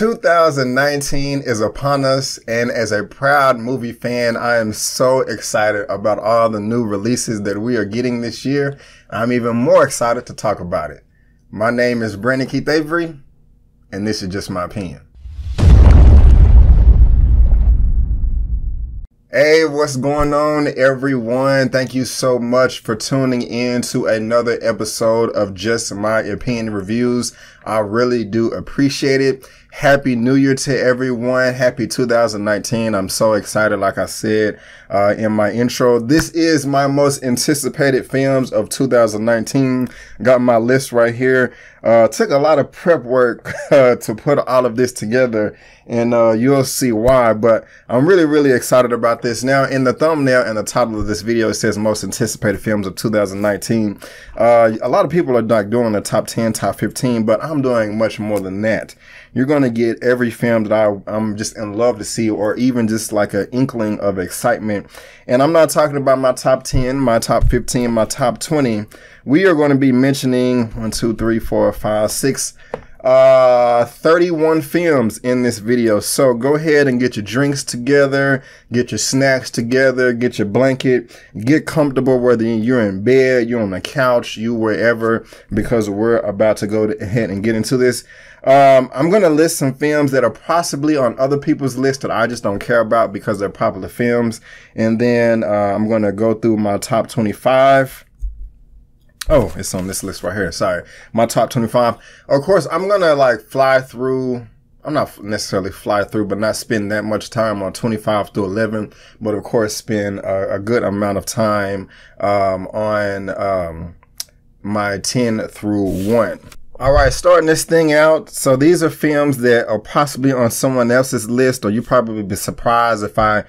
2019 is upon us, and as a proud movie fan, I am so excited about all the new releases that we are getting this year. I'm even more excited to talk about it. My name is Brandon Keith Avery, and this is just my opinion. Hey, what's going on, everyone? Thank you so much for tuning in to another episode of Just My Opinion Reviews. I really do appreciate it. Happy New Year to everyone. Happy 2019. I'm so excited, like I said in my intro. This is my most anticipated films of 2019. Got my list right here. Took a lot of prep work to put all of this together, and you'll see why. But I'm really excited about this. Now, in the thumbnail and the title of this video, it says most anticipated films of 2019. A lot of people are like doing the top 10, top 15, but I'm doing much more than that. You're going to get every film that I'm just in love to see, or even just like an inkling of excitement. And I'm not talking about my top 10, my top 15, my top 20. We are going to be mentioning 1, 2, 3, 4, 5, 6, 31 films in this video. So go ahead and get your drinks together, get your snacks together, get your blanket, get comfortable, whether you're in bed, you're on the couch, you wherever, because we're about to go ahead and get into this. I'm going to list some films that are possibly on other people's list that I just don't care about because they're popular films. And then I'm going to go through my top 25. Oh, it's on this list right here. Sorry. My top 25. Of course, I'm going to like fly through. I'm not necessarily fly through, but not spend that much time on 25 through 11. But of course, spend a good amount of time on my 10 through 1. All right, starting this thing out. So these are films that are possibly on someone else's list, or you probably be surprised if I'm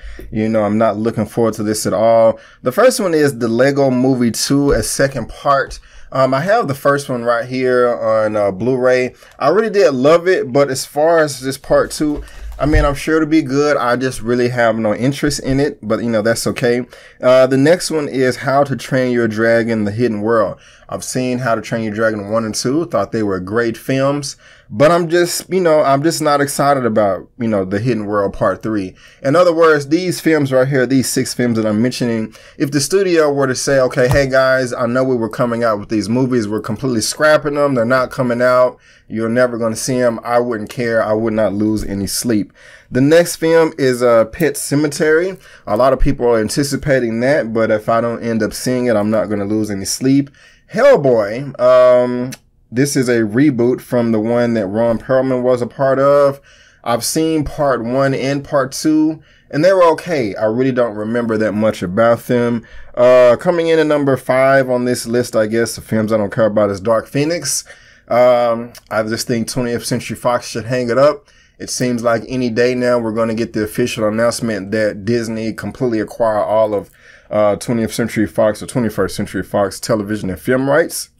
not looking forward to this at all. The first one is The Lego Movie 2, a second part. I have the first one right here on Blu-ray. I really did love it, but as far as this part 2, I mean, I'm sure it'll be good. I just really have no interest in it, but that's okay. The next one is How to Train Your Dragon: The Hidden World. I've seen How to Train Your Dragon 1 and 2. Thought they were great films, but I'm just not excited about, The Hidden World Part 3. In other words, these films right here, these 6 films that I'm mentioning, if the studio were to say, okay, hey guys, I know we were coming out with these movies, we're completely scrapping them, they're not coming out, you're never going to see them, I wouldn't care. I would not lose any sleep. The next film is Pet Sematary. A lot of people are anticipating that, but if I don't end up seeing it, I'm not going to lose any sleep. Hellboy. This is a reboot from the one that Ron Perlman was a part of. I've seen part 1 and part 2, and they were okay. I really don't remember that much about them. Coming in at number 5 on this list, I guess, the films I don't care about, is Dark Phoenix. I just think 20th Century Fox should hang it up. It seems like any day now we're going to get the official announcement that Disney completely acquire all of 20th Century Fox or 21st Century Fox television and film rights.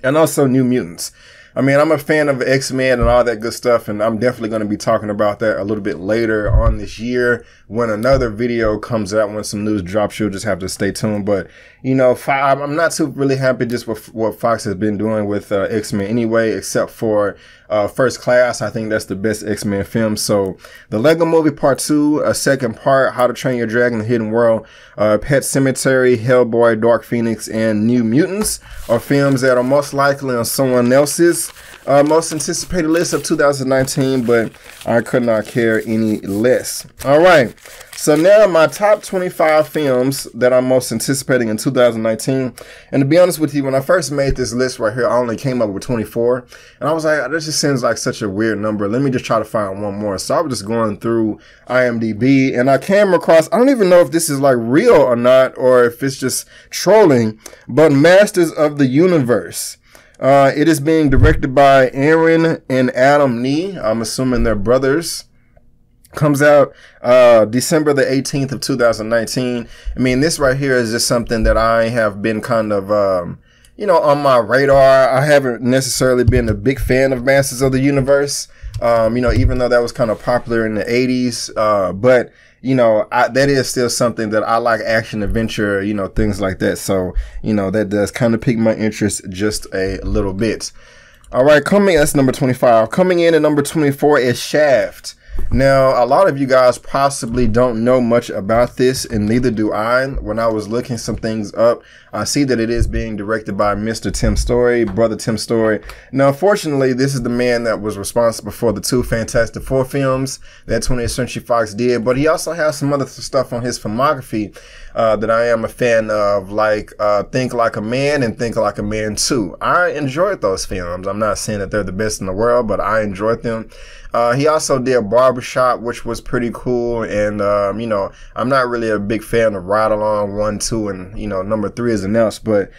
And also New Mutants. I mean, I'm a fan of X-Men and all that good stuff, and I'm definitely going to be talking about that a little bit later on this year when another video comes out, when some news drops. You'll just have to stay tuned. But, I'm not too really happy just with what Fox has been doing with X-Men anyway, except for First Class. I think that's the best X-Men film. So the Lego Movie Part 2, a second part, How to Train Your Dragon: The Hidden World, Pet Sematary, Hellboy, Dark Phoenix, and New Mutants are films that are most likely on someone else's most anticipated list of 2019, but I could not care any less. All right. So now my top 25 films that I'm most anticipating in 2019. And to be honest with you, when I first made this list right here, I only came up with 24. And I was like, this just seems like such a weird number. Let me just try to find one more. So I was just going through IMDb, and I came across, I don't even know if this is like real or not, or if it's just trolling, but Masters of the Universe. It is being directed by Aaron and Adam Nee. I'm assuming they're brothers. Comes out December the 18th of 2019. I mean, this right here is just something that I have been kind of, on my radar. I haven't necessarily been a big fan of Masters of the Universe, even though that was kind of popular in the 80s. But, that is still something that I like, action, adventure, things like that. So, that does kind of pique my interest just a little bit. All right, that's number 25. Coming in at number 24 is Shaft. Now, a lot of you guys possibly don't know much about this, and neither do I. When I was looking some things up, I see that it is being directed by Mr. Tim Story, brother Tim Story. Now, unfortunately, this is the man that was responsible for the 2 Fantastic Four films that 20th Century Fox did, but he also has some other stuff on his filmography that I am a fan of, like Think Like a Man and Think Like a Man 2. I enjoyed those films. I'm not saying that they're the best in the world, but I enjoyed them. He also did Barbershop, which was pretty cool. And, you know, I'm not really a big fan of Ride Along 1, 2, and, you know, number 3 is announced. But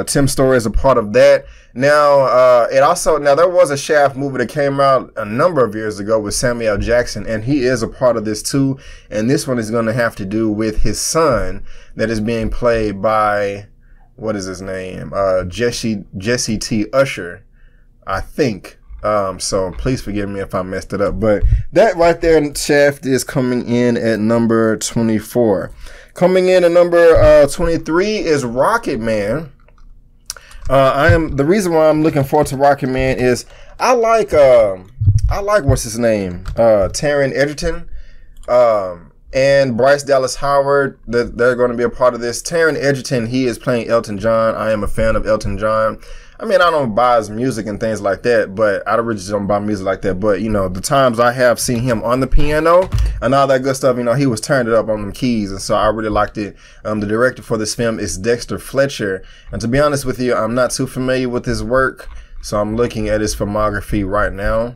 Tim Story is a part of that. Now, there was a Shaft movie that came out a number of years ago with Samuel L. Jackson, and he is a part of this too. And this one is going to have to do with his son that is being played by, what is his name? Jesse T. Usher, I think. So please forgive me if I messed it up, but that right there, Shaft, is coming in at number 24. Coming in at number 23 is Rocket Man. The reason why I'm looking forward to Rocket Man is I like what's his name, Taron Egerton, and Bryce Dallas Howard. They're going to be a part of this. Taron Egerton, he is playing Elton John. I am a fan of Elton John. I mean, I don't buy his music and things like that, but I originally don't buy music like that. But, you know, the times I have seen him on the piano and all that good stuff, you know, he was turned it up on them keys. And so I really liked it. The director for this film is Dexter Fletcher. And to be honest with you, I'm not too familiar with his work. So I'm looking at his filmography right now.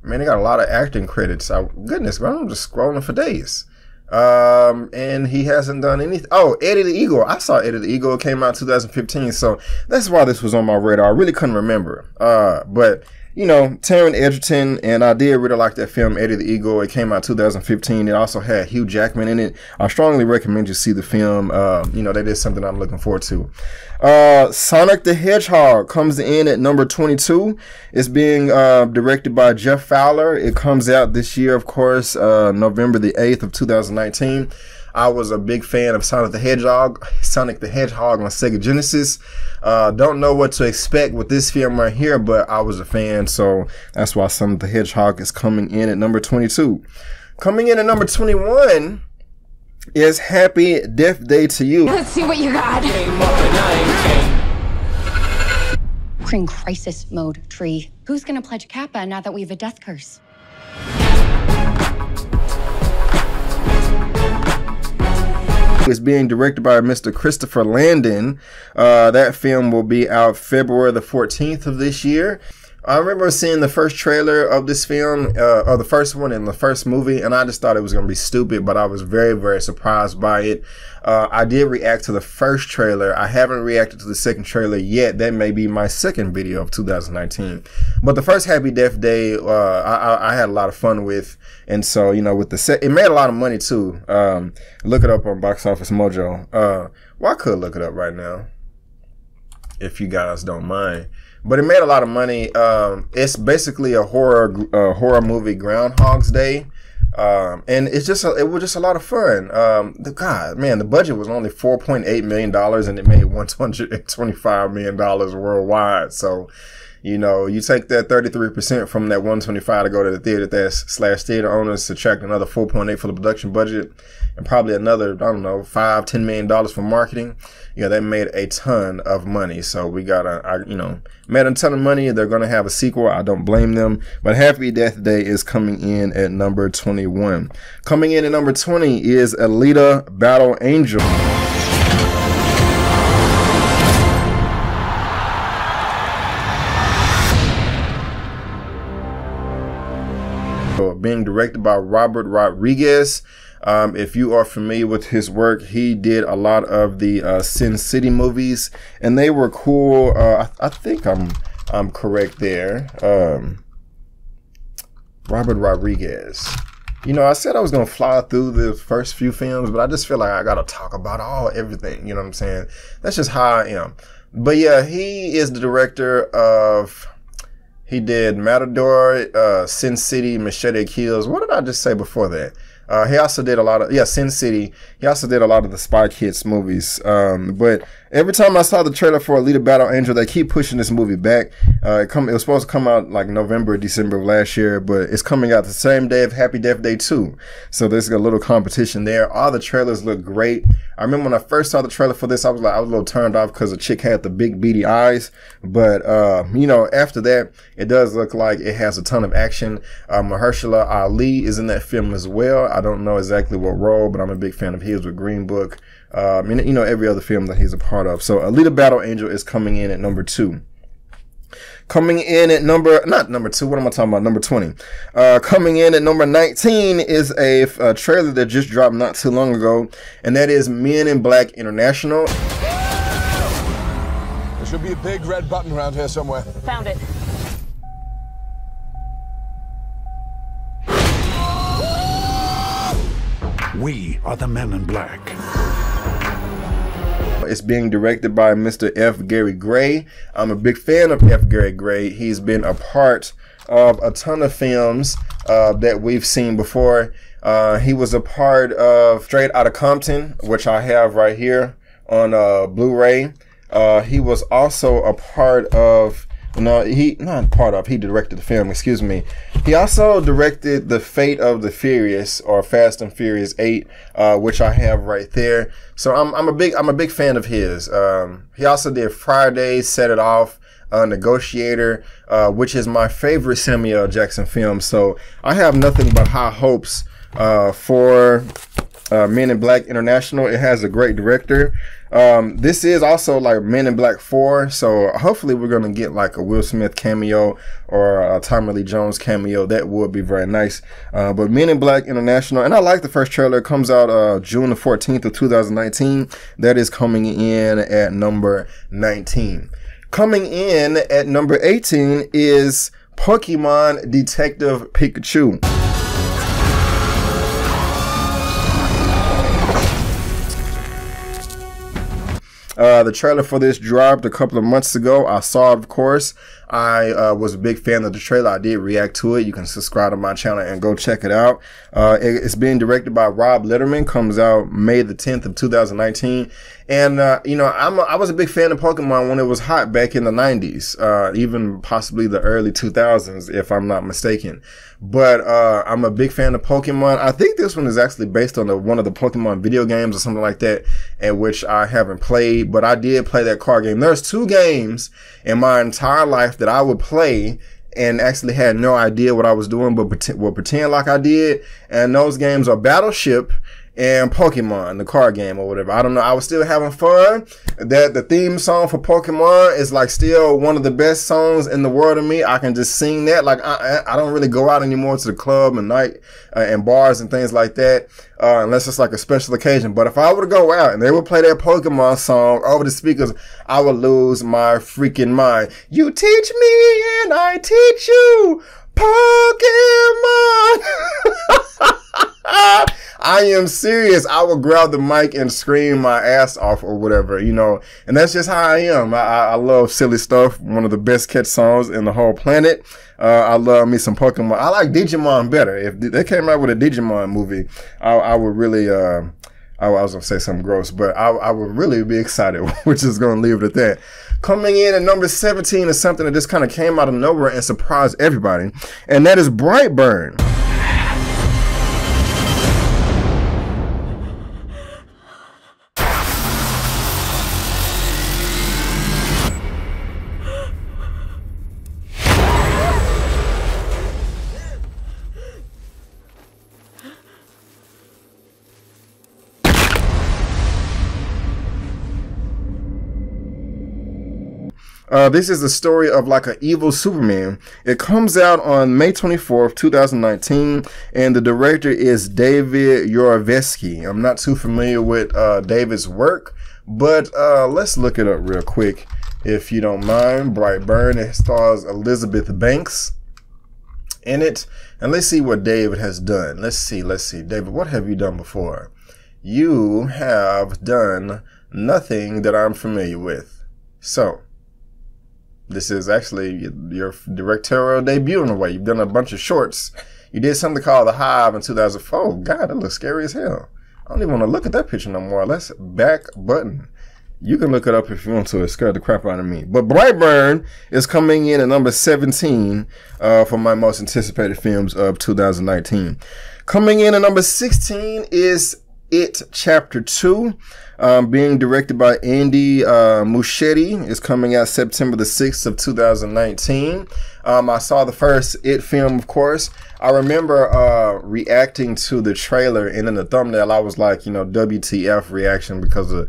Man, they got a lot of acting credits. Goodness, bro, I'm just scrolling for days. And he hasn't done anything. Oh, Eddie the Eagle. I saw Eddie the Eagle. It came out 2015. So that's why this was on my radar. I really couldn't remember. But you know, Taron Egerton, and I did really like that film, Eddie the Eagle. It came out 2015. It also had Hugh Jackman in it. I strongly recommend you see the film. You know, that is something I'm looking forward to. Sonic the Hedgehog comes in at number 22. It's being directed by Jeff Fowler. It comes out this year, of course, November the 8th of 2019. I was a big fan of Sonic the Hedgehog on Sega Genesis. Don't know what to expect with this film right here, but I was a fan, so that's why Sonic the Hedgehog is coming in at number 22. Coming in at number 21 is Happy Death Day to You. Let's see what you got. We're in crisis mode, Tree. Who's gonna pledge Kappa now that we have a death curse? It's being directed by Mr. Christopher Landon. That film will be out February the 14th of this year. I remember seeing the first trailer of this film, or the first one in the first movie, and I just thought it was going to be stupid, but I was very, very surprised by it. I did react to the first trailer. I haven't reacted to the second trailer yet. That may be my second video of 2019. But the first Happy Death Day, I had a lot of fun with. And so, you know, with it made a lot of money too. Look it up on Box Office Mojo. Well, I could look it up right now, if you guys don't mind. But it made a lot of money. It's basically a horror movie, Groundhog's Day. And it was just a lot of fun. The budget was only $4.8 million and it made $125 million worldwide. So, you know, you take that 33% from that 125 to go to the theater, that's / theater owners, subtract another 4.8 for the production budget, and probably another, I don't know, $5-10 million for marketing. Yeah, they made a ton of money. So we got made a ton of money. They're going to have a sequel. I don't blame them. But Happy Death Day is coming in at number 21. Coming in at number 20 is Alita Battle Angel. Being directed by Robert Rodriguez. If you are familiar with his work, he did a lot of the Sin City movies, and they were cool. I think I'm correct there. Robert Rodriguez. You know, I said I was gonna fly through the first few films, but I just feel like I gotta talk about everything. You know what I'm saying? That's just how I am. But yeah, he is the director of. He did Matador, Sin City, Machete Kills. What did I just say before that? He also did a lot of, Sin City. He also did a lot of the Spy Kids movies. But every time I saw the trailer for Alita Battle Angel, they keep pushing this movie back. It was supposed to come out like November, December of last year, but it's coming out the same day of Happy Death Day 2. So there's a little competition there. All the trailers look great. I remember when I first saw the trailer for this, I was a little turned off because the chick had the big beady eyes. But, after that, it does look like it has a ton of action. Mahershala Ali is in that film as well. I don't know exactly what role, but I'm a big fan of his with Green Book. Every other film that he's a part of. So Alita Battle Angel is coming in at number 2. Coming in at not number 2, what am I talking about? Number 20. Coming in at number 19 is a trailer that just dropped not too long ago, and that is Men in Black International. There should be a big red button around here somewhere. Found it. We are the Men in Black. It's being directed by Mr. F. Gary Gray. I'm a big fan of F. Gary Gray. He's been a part of a ton of films that we've seen before. He was a part of Straight Outta Compton, which I have right here on Blu-ray. He was also a part of he directed the film, excuse me. He also directed The Fate of the Furious, or Fast and Furious 8, which I have right there. So I'm a big fan of his. He also did Friday, Set It Off, Negotiator, which is my favorite Samuel L. Jackson film. So I have nothing but high hopes for Men in Black International. It has a great director. This is also like Men in Black 4, so hopefully we're going to get like a Will Smith cameo or a Tommy Lee Jones cameo. That would be very nice. But Men in Black International, and I like the first trailer. It comes out June the 14th of 2019. That is coming in at number 19. Coming in at number 18 is Pokemon Detective Pikachu. The trailer for this dropped a couple of months ago. I saw it, of course. I was a big fan of the trailer. I did react to it. You can subscribe to my channel and go check it out. It's being directed by Rob Litterman. Comes out May the 10th of 2019. And, I was a big fan of Pokemon when it was hot back in the 90s, even possibly the early 2000s, if I'm not mistaken. But I'm a big fan of Pokemon. I think this one is actually based on one of the Pokemon video games or something like that, in which I haven't played, but I did play that card game. There's 2 games in my entire life that I would play and actually had no idea what I was doing, but would pretend like I did. And those games are Battleship and Pokemon, the card game or whatever. I don't know. I was still having fun. The theme song for Pokemon is like still one of the best songs in the world to me. I can just sing that. Like I don't really go out anymore to the club and night and bars and things like that, unless it's like a special occasion. But if I were to go out and they would play that Pokemon song over the speakers, I would lose my freaking mind. You teach me and I teach you Pokemon. I am serious. I would grab the mic and scream my ass off or whatever, and that's just how I am. I love silly stuff. One of the best catch songs in the whole planet. I love me some Pokemon. I like Digimon better. If they came out with a Digimon movie, I would really, I was going to say something gross, but I would really be excited. We're just going to leave it at that. Coming in at number 17 is something that just kind of came out of nowhere and surprised everybody, and that is Brightburn. This is the story of like an evil Superman. It comes out on May 24th, 2019, and the director is David Yarovesky. I'm not too familiar with David's work, but let's look it up real quick, if you don't mind. Brightburn. It stars Elizabeth Banks in it, and let's see what David has done. Let's see. David, what have you done before? You have done nothing that I'm familiar with. So this is actually your directorial debut in a way. You've done a bunch of shorts. You did something called The Hive in 2004. God, that looks scary as hell. I don't even want to look at that picture no more. Let's back button. You can look it up if you want to. It scared the crap out of me. But Brightburn is coming in at number 17 for my most anticipated films of 2019. Coming in at number 16 is It Chapter 2, being directed by Andy Muschietti. It's coming out September the 6th of 2019. I saw the first It film, of course. I remember reacting to the trailer, and in the thumbnail, I was like, you know, WTF reaction, because the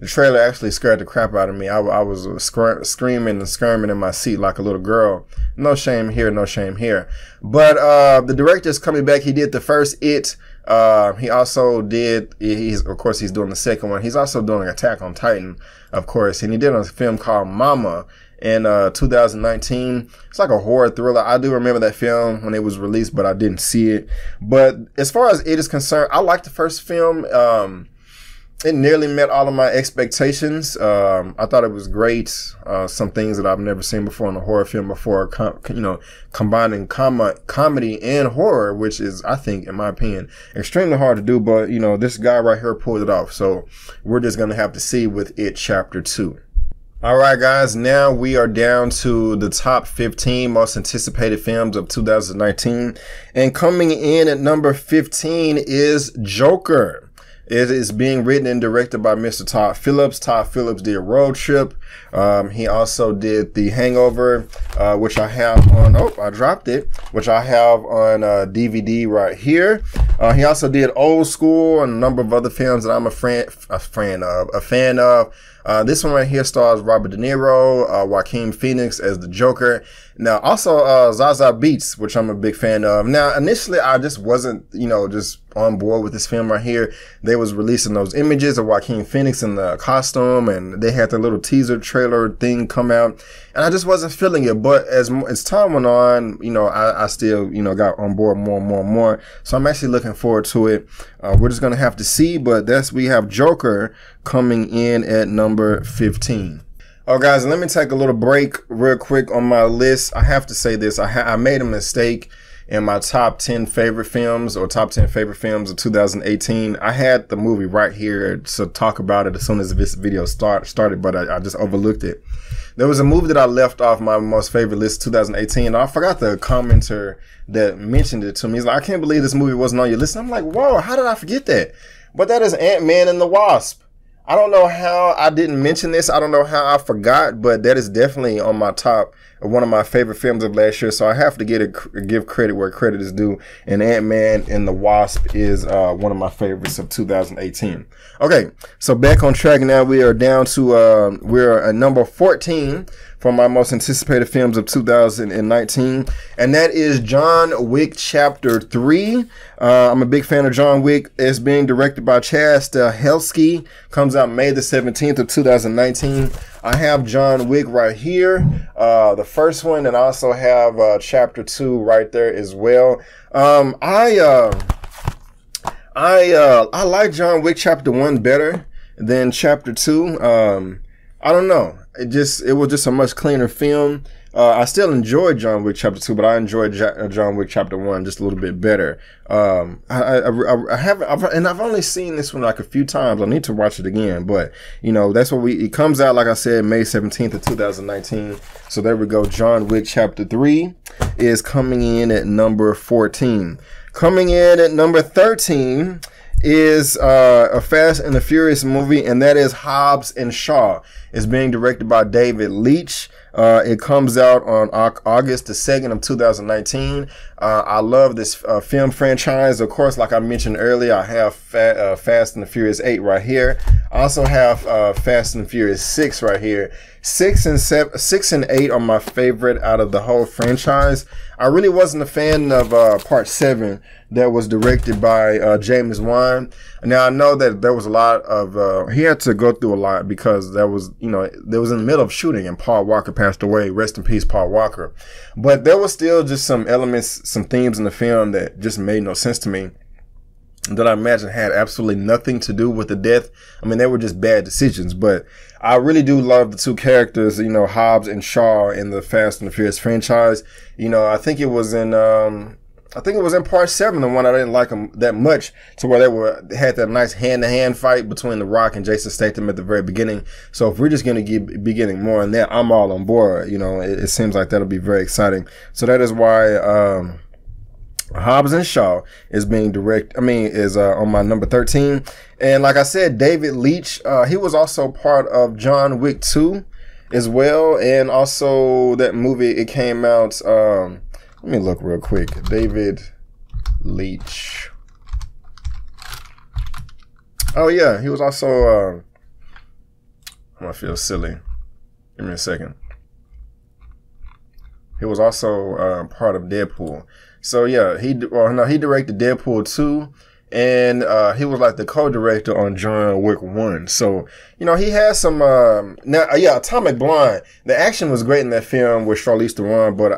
trailer actually scared the crap out of me. I was screaming and skirming in my seat like a little girl. No shame here, no shame here. But the director's coming back. He did the first It. He also did, of course, he's doing the second one. He's also doing Attack on Titan, of course. And he did a film called Mama in 2019. It's like a horror thriller. I do remember that film when it was released, but I didn't see it. But as far as It is concerned, I liked the first film. It nearly met all of my expectations. I thought it was great. Some things that I've never seen before in a horror film before, combining comedy and horror, which is, I think, in my opinion, extremely hard to do. But, you know, this guy right here pulled it off. So we're just going to have to see with It Chapter 2. All right, guys, now we are down to the top 15 most anticipated films of 2019. And coming in at number 15 is Joker. It is being written and directed by Mr. Todd Phillips. Todd Phillips did Road Trip. He also did The Hangover, which I have on, I dropped it, which I have on DVD right here. He also did Old School and a number of other films that I'm a fan of. This one right here stars Robert De Niro, Joaquin Phoenix as the Joker. Now, also Zaza Beetz, which I'm a big fan of. Now, initially, I just wasn't, just on board with this film right here. They was releasing those images of Joaquin Phoenix in the costume, and they had the little teaser trailer thing come out, and I just wasn't feeling it. But as time went on, I still, got on board more and more and more. So I'm actually looking forward to it. We're just going to have to see, but we have Joker coming in at number 15. Oh, guys, let me take a little break real quick on my list. I have to say this. I made a mistake in my top 10 favorite films or top 10 favorite films of 2018. I had the movie right here to talk about it as soon as this video started, but I just overlooked it. There was a movie that I left off my most favorite list 2018. And I forgot the commenter that mentioned it to me. He's like, I can't believe this movie wasn't on your list. And I'm like, whoa, how did I forget that? But that is Ant-Man and the Wasp. I don't know how I didn't mention this. I don't know how I forgot, but that is definitely on my top, one of my favorite films of last year. So I have to give credit where credit is due. And Ant-Man and the Wasp is one of my favorites of 2018. Okay, so back on track now. We are down to, we're at number 14 for my most anticipated films of 2019. And that is John Wick Chapter 3. I'm a big fan of John Wick. It's being directed by Chad Stahelski. Comes out May the 17th of 2019. I have John Wick right here, the first one, and I also have Chapter 2 right there as well. I like John Wick Chapter 1 better than Chapter 2. I don't know. It was just a much cleaner film. I still enjoyed John Wick Chapter 2, but I enjoyed John Wick Chapter 1 just a little bit better. I've only seen this one like a few times. I need to watch it again, but that's what it comes out, like I said, May 17th of 2019. So there we go. John Wick Chapter 3 is coming in at number 14. Coming in at number 13 is a Fast and the Furious movie, and that is Hobbs Shaw. It's being directed by David Leitch. It comes out on August the 2nd of 2019. I love this film franchise. Of course, like I mentioned earlier, I have Fast and the Furious 8 right here. I also have Fast and the Furious 6 right here. 6 and 8 are my favorite out of the whole franchise. I really wasn't a fan of Part 7 that was directed by James Wan. Now, I know that there was a lot of, he had to go through a lot because there was in the middle of shooting and Paul Walker passed away. Rest in peace, Paul Walker. But there was still just some elements, some themes in the film that just made no sense to me, that I imagine had absolutely nothing to do with the death. I mean, they were just bad decisions, but I really do love the two characters, Hobbs and Shaw in the Fast and the Furious franchise. I think it was in, I think it was in part 7, the one I didn't like them that much, to where they had that nice hand-to-hand fight between The Rock and Jason Statham at the very beginning. So if we're just going to be getting more in that, I'm all on board. You know, it seems like that'll be very exciting. So that is why Hobbs Shaw is being is on my number 13. And like I said, David Leitch, he was also part of John Wick 2 as well, and also that movie, it came out. Let me look real quick. David Leitch. Oh yeah, he was also. I'm gonna feel silly. Give me a second. He was also part of Deadpool. So yeah, he directed Deadpool 2. And he was like the co-director on John Wick 1. So, you know, he has some Atomic Blonde. The action was great in that film with Charlize Theron, but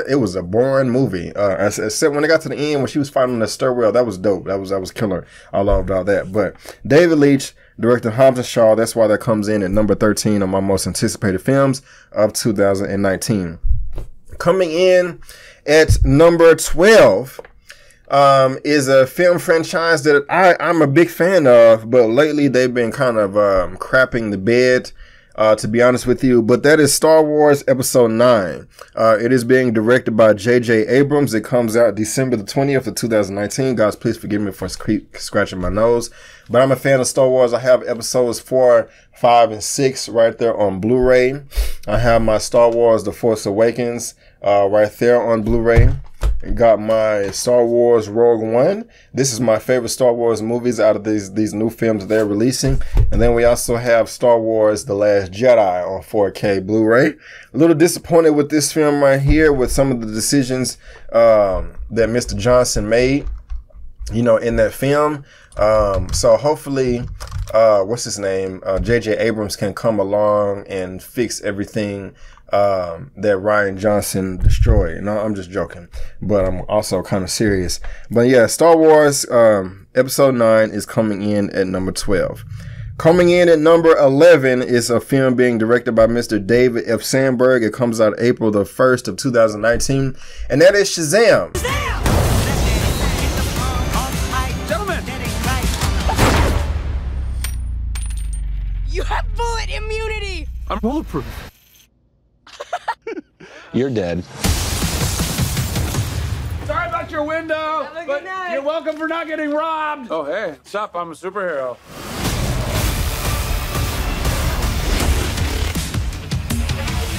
it was a boring movie. Except when they got to the end when she was fighting on the stairwell, that was dope. That was killer. I loved all that. But David Leitch directed Hobbs Shaw. That's why that comes in at number 13 on my most anticipated films of 2019. Coming in at number 12. Is a film franchise that I'm a big fan of, but lately they've been kind of crapping the bed, to be honest with you. But that is Star Wars Episode 9. It is being directed by J.J. Abrams. It comes out December the 20th of 2019. Guys, please forgive me for scratching my nose. But I'm a fan of Star Wars. I have episodes 4, 5, and 6 right there on Blu-ray. I have my Star Wars The Force Awakens right there on Blu-ray. Got my Star Wars Rogue One. This is my favorite Star Wars movies out of these new films they're releasing. And then we also have Star Wars The Last Jedi on 4K Blu-ray. A little disappointed with this film right here with some of the decisions that Mr. Johnson made, you know, in that film. So hopefully, what's his name? J.J. Abrams can come along and fix everything that Rian Johnson destroyed. No, I'm just joking, but I'm also kind of serious. But yeah, Star Wars Episode 9 is coming in at number 12. Coming in at number 11 is a film being directed by Mr. David F. Sandberg. It comes out April the 1st of 2019, and that is Shazam. Gentlemen, you have bullet immunity. I'm bulletproof. You're dead. Sorry about your window, but you're welcome for not getting robbed. Oh, hey, what's up? I'm a superhero.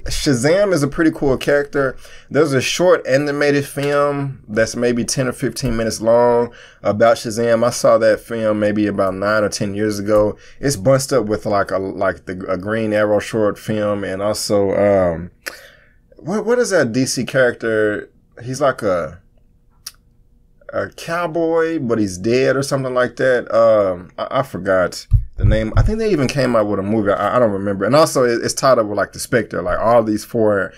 Shazam is a pretty cool character. There's a short animated film that's maybe 10 or 15 minutes long about Shazam. I saw that film maybe about 9 or 10 years ago. It's bunched up with like a Green Arrow short film, and also what is that DC character? He's like a cowboy, but he's dead or something like that. I forgot the name. I think they even came out with a movie. I don't remember. And also it's tied up with like The Spectre, like all these 4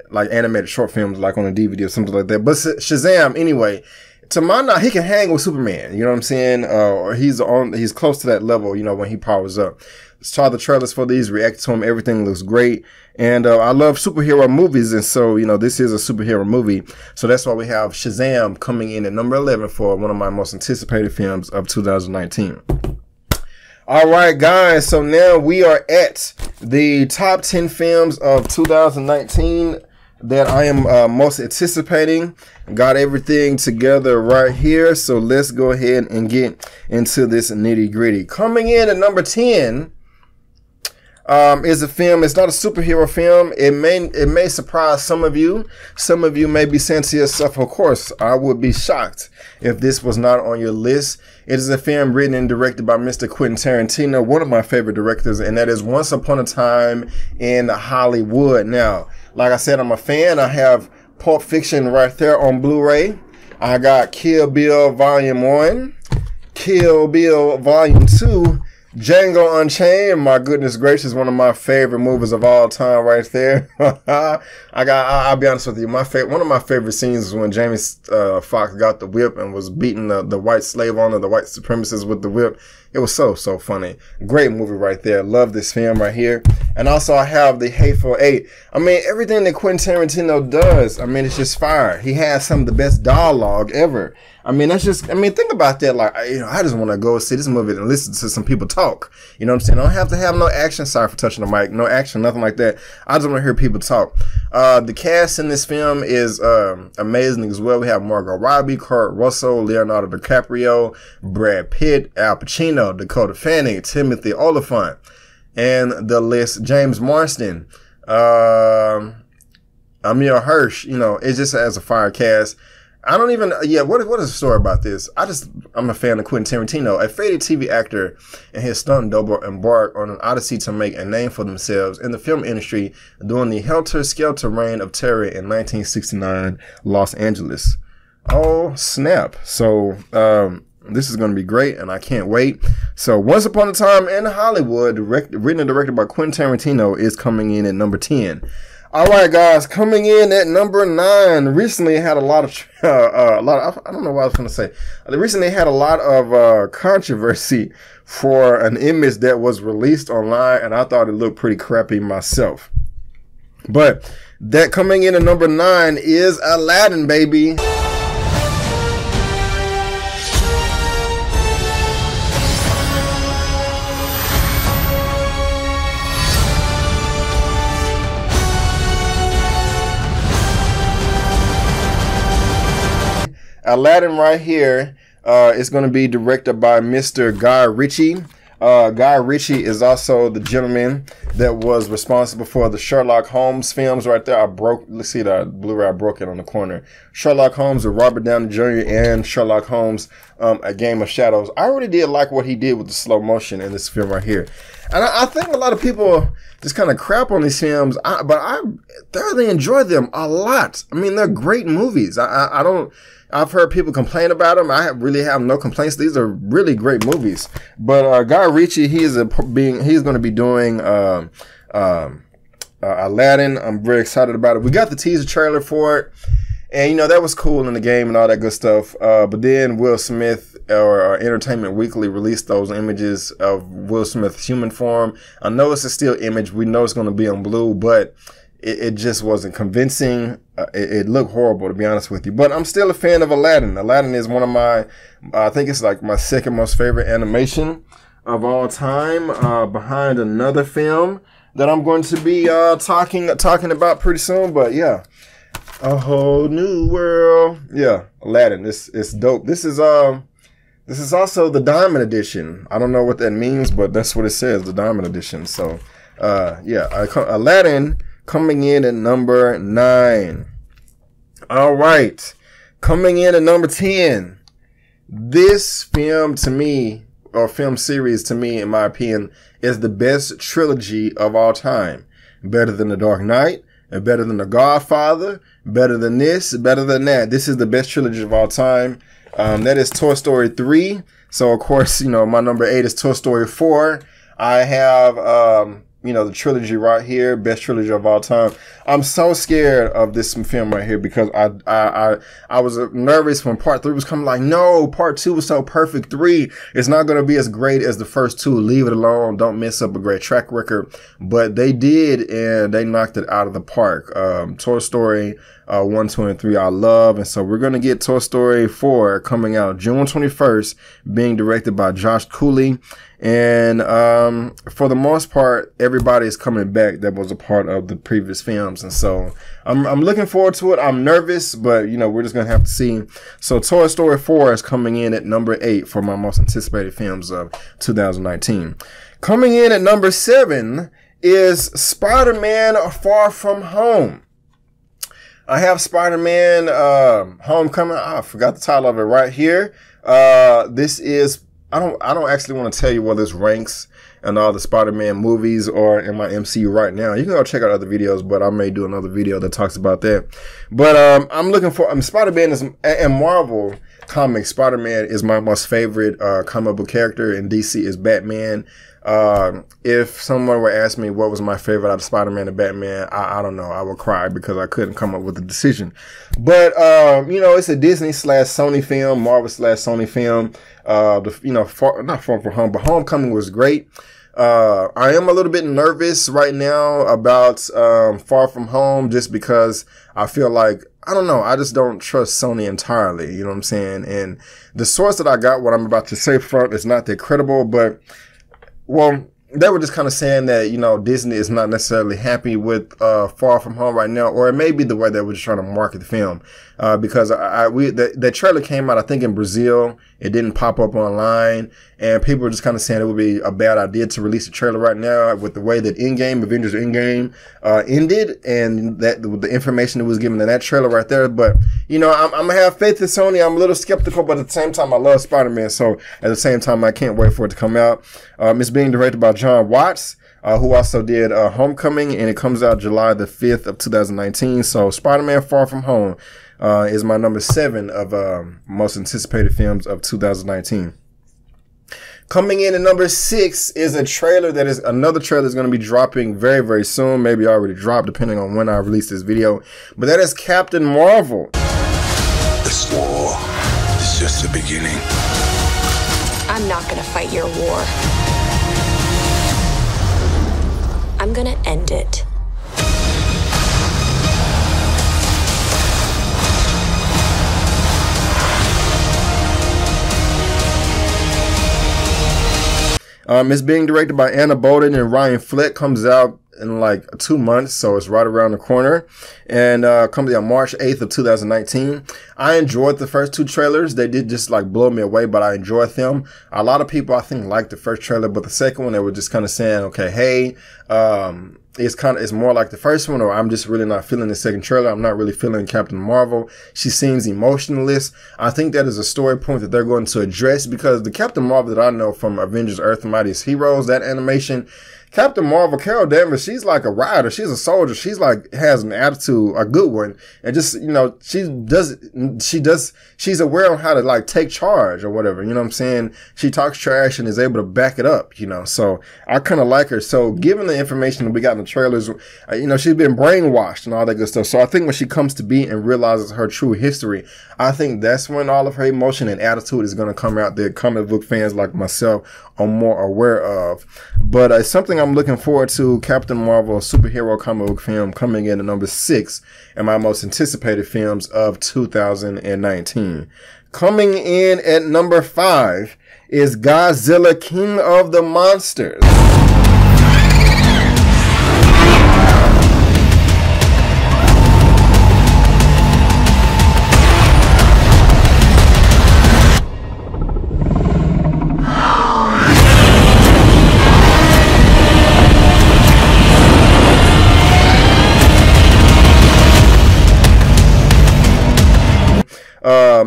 like animated short films, like on a DVD or something like that. But Shazam, anyway, to my knowledge, he can hang with Superman. You know what I'm saying? Or he's close to that level, you know, when he powers up. Saw the trailers for these, reacted to them. Everything looks great. And I love superhero movies. And so, you know, this is a superhero movie. So that's why we have Shazam coming in at number 11 for one of my most anticipated films of 2019. All right, guys. So now we are at the top 10 films of 2019 that I am most anticipating. Got everything together right here. So let's go ahead and get into this nitty gritty. Coming in at number 10 is a film. It's not a superhero film. It may surprise some of you. Some of you may be saying to yourself, of course, I would be shocked if this was not on your list. It is a film written and directed by Mr. Quentin Tarantino, one of my favorite directors, and that is Once Upon a Time in Hollywood. Now, like I said, I'm a fan. I have Pulp Fiction right there on Blu-ray. I got Kill Bill Volume 1, Kill Bill Volume 2, Django Unchained, my goodness gracious, one of my favorite movies of all time right there. I'll be honest with you, one of my favorite scenes is when Jamie Foxx got the whip and was beating the white slave owner, the white supremacists with the whip. It was so funny. Great movie right there. Love this film right here. And also I have The Hateful Eight. I mean, everything that Quentin Tarantino does, I mean, it's just fire. He has some of the best dialogue ever. I mean, think about that. Like, I just want to go see this movie and listen to some people talk. You know what I'm saying? I don't have to have no action. Sorry for touching the mic. No action, nothing like that. I just want to hear people talk. The cast in this film is amazing as well. We have Margot Robbie, Kurt Russell, Leonardo DiCaprio, Brad Pitt, Al Pacino, Dakota Fanning, Timothy Olyphant, and the list, James Marsden, Emil Hirsch. You know, it just has a fire cast. I don't even, what is the story about this? I'm a fan of Quentin Tarantino. A faded TV actor and his stunt double embark on an odyssey to make a name for themselves in the film industry during the helter-skelter reign of terror in 1969 Los Angeles. Oh, snap. So, this is going to be great, and I can't wait. So, Once Upon a Time in Hollywood, written and directed by Quentin Tarantino, is coming in at number 10. All right, guys, coming in at number 9. Recently, had a lot of I don't know what I was going to say. Recently, had a lot of controversy for an image that was released online, and I thought it looked pretty crappy myself. But that coming in at number 9 is Aladdin, baby. Aladdin right here is going to be directed by Mr. Guy Ritchie. Guy Ritchie is also the gentleman that was responsible for the Sherlock Holmes films right there. Let's see, the Blu-ray, I broke it on the corner. Sherlock Holmes with Robert Downey Jr. and Sherlock Holmes, A Game of Shadows. I really did like what he did with the slow motion in this film right here. And I think a lot of people just kind of crap on these films, but I thoroughly enjoy them a lot. I mean, they're great movies. I've heard people complain about them. I really have no complaints. These are really great movies. But Guy Ritchie, he's going to be doing Aladdin. I'm very excited about it. We got the teaser trailer for it, and that was cool in the game and all that good stuff. But then Will Smith or Entertainment Weekly released those images of Will Smith's human form. I know it's a still image. We know it's going to be on blue, but it just wasn't convincing. It looked horrible, to be honest with you. But I'm still a fan of Aladdin. Aladdin is one of I think it's like my second most favorite animation of all time, behind another film that I'm going to be talking about pretty soon. But yeah, A Whole New World. Yeah, Aladdin. It's dope. This is also the Diamond Edition. I don't know what that means, but that's what it says, the Diamond Edition. So Aladdin coming in at number 9. All right. Coming in at number 10. This film to me, or film series to me, in my opinion, is the best trilogy of all time. Better than The Dark Knight, and better than The Godfather, better than this, better than that. This is the best trilogy of all time. That is Toy Story 3. So, of course, my number 8 is Toy Story 4. I have, the trilogy right here, best trilogy of all time. I'm so scared of this film right here because I was nervous when part 3 was coming. Like, no, part 2 was so perfect. 3 is not going to be as great as the first 2. Leave it alone. Don't mess up a great track record. But they did, and they knocked it out of the park. Toy Story 1, 2, and 3 I love. And so we're going to get Toy Story 4 coming out June 21st, being directed by Josh Cooley. And for the most part, everybody is coming back that was a part of the previous films. And so I'm looking forward to it. I'm nervous, but, we're just going to have to see. So Toy Story 4 is coming in at number 8 for my most anticipated films of 2019. Coming in at number 7 is Spider-Man Far From Home. I have Spider-Man Homecoming. I forgot the title of it right here. This is, I don't actually want to tell you where this ranks in all the Spider-Man movies or in my MCU right now. You can go check out other videos, but I may do another video that talks about that. But I'm looking for Spider-Man and Marvel. comics, Spider-Man is my most favorite comic book character, and DC is Batman. If someone were to ask me what was my favorite out of Spider-Man and Batman, I don't know. I would cry because I couldn't come up with a decision. But, you know, it's a Disney / Sony film, Marvel / Sony film. Not Far From Home, but Homecoming was great. I am a little bit nervous right now about, Far From Home, just because I feel like, I don't know, I just don't trust Sony entirely. You know what I'm saying? And the source that I got, what I'm about to say front, is not that credible, but, well, they were just kind of saying that, you know, Disney is not necessarily happy with Far From Home right now, or it may be the way they were just trying to market the film. Because the trailer came out, I think, in Brazil. It didn't pop up online, and people were just kind of saying it would be a bad idea to release the trailer right now with the way that Avengers In Game ended, and that the information that was given in that trailer right there. But, you know, I'm gonna have faith in Sony. I'm a little skeptical, but at the same time, I love Spider-Man, so at the same time, I can't wait for it to come out. It's being directed by John Watts, who also did Homecoming, and it comes out July the 5th of 2019. So Spider-Man Far From Home is my number 7 of most anticipated films of 2019. Coming in at number 6 is another trailer that's going to be dropping very, very soon. Maybe already dropped, depending on when I release this video. But that is Captain Marvel. This war is just the beginning. I'm not gonna fight your war. I'm gonna end it. It's being directed by Anna Bolden and Ryan Fleck. Comes out in like 2 months, so it's right around the corner. And comes out March 8th of 2019. I enjoyed the first 2 trailers. They did just like blow me away, but I enjoyed them. A lot of people, I think, liked the first trailer, but the second one, they were just kind of saying, okay, hey, it's more like the first one, or I'm just really not feeling the second trailer. I'm not really feeling Captain Marvel. She seems emotionless. I think that is a story point that they're going to address, because the Captain Marvel that I know from Avengers Earth and Mightiest Heroes, that animation, Captain Marvel, Carol Danvers, she's like a rider. She's a soldier. She's like, has an attitude, a good one. And just, you know, she's aware of how to like take charge or whatever. You know what I'm saying? She talks trash and is able to back it up, you know. So I kind of like her. So given the information that we got in the trailers, you know, she's been brainwashed and all that good stuff. So I think when she comes to be and realizes her true history, I think that's when all of her emotion and attitude is going to come out that comic book fans like myself are more aware of. But it's something I'm looking forward to. Captain Marvel, a superhero comic book film, coming in at number 6 and my most anticipated films of 2019. Coming in at number 5 is Godzilla, King of the Monsters.